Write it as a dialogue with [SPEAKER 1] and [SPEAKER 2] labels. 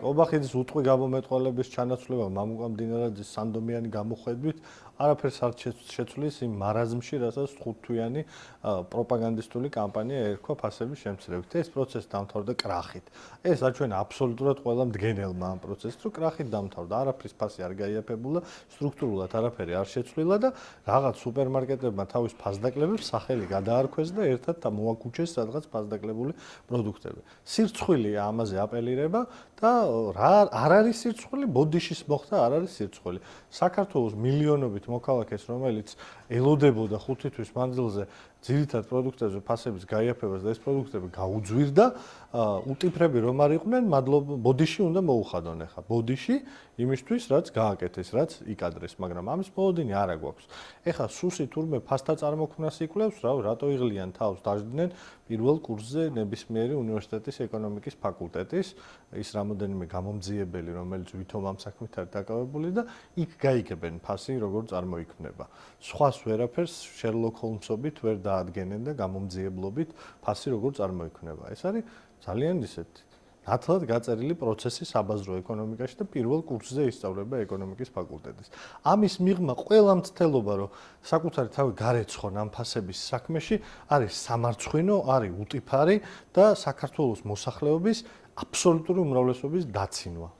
[SPEAKER 1] ობახიძის უტყვი გამომეტყველების ჩანაცვლება მამუკა მდინარაძის სანდომიანი გამოხედვით არაფერს არ შეცვლის იმ მარაზმში, რასაც 5 თვიანი პროპაგანდისტული კამპანია ერქვა ფასების შემცირებით. ეს პროცესი დამთავრდა კრახით. ეს აჩვენა აბსოლუტურად ყველა მდგენელმა ამ პროცესს, რომ კრახით დამთავრდა. არაფრის ფასი არ გაიაფებულა, სტრუქტურულად არაფერი არ შეცვლილა და რაღაც სუპერმარკეტებმა თავის ფასდაკლებებს სახელი გადაარქვეს და ერთად მოაკუჩეს სადღაც ფასდაკლებული პროდუქტები. სირცხვილია ამაზე აპელირება და რა არ არის სირცხვილი, ბოდიშის მოხდა არ არის სირცხვილი. საქართველოს მილიონობით მოქალაქეს, რომელიც ელოდებოდა 5 თვის მანძილზე ძირითად პროდუქტებზე ფასების გაიაფებას და ეს პროდუქტები გაუძვირდა, უტიფრები რომ არ იყვნენ, მადლობა ბოდიში უნდა მოუხადონ ახლა. ბოდიში იმისთვის, რაც გააკეთეს, რაც იკადრეს, მაგრამ ამის მოლოდინი არა გვაქვს. ეხლა სუსი თურმე ფასთა წარმოქმნას იკვლევს, რატო იღლიან თავს დაждდნენ პირველ კურსზე ნებისმიერი უნივერსიტეტის ეკონომიკის ფაკულტეტის ის რამოდენიმე გამომძიებელი, რომელიც ვითომ ამ საქმით არის დაკავებული და იქ გაიგებენ ფასი როგორ წარმოიქმნება. სხვას ვერაფერს შერლოკ ჰოლმსობით ვერ დაადგენენ და გამომძიებლობით ფასი როგორ წარმოიქმნება. ეს არის ძალიან ისეთი ნათლად გაწერილი პროცესი საბაზრო ეკონომიკაში და პირველ კურსზე ისწავლება ეკონომიკის ფაკულტეტის. ამის მიღმა ყველა მცდელობა, რომ საკუთარი თავი გარეცხონ ამ ფასების საქმეში, არის სამარცხვინო, არის უტიფარი და საქართველოს მოსახლეობის აბსოლუტური უმრავლესობის დაცინვა.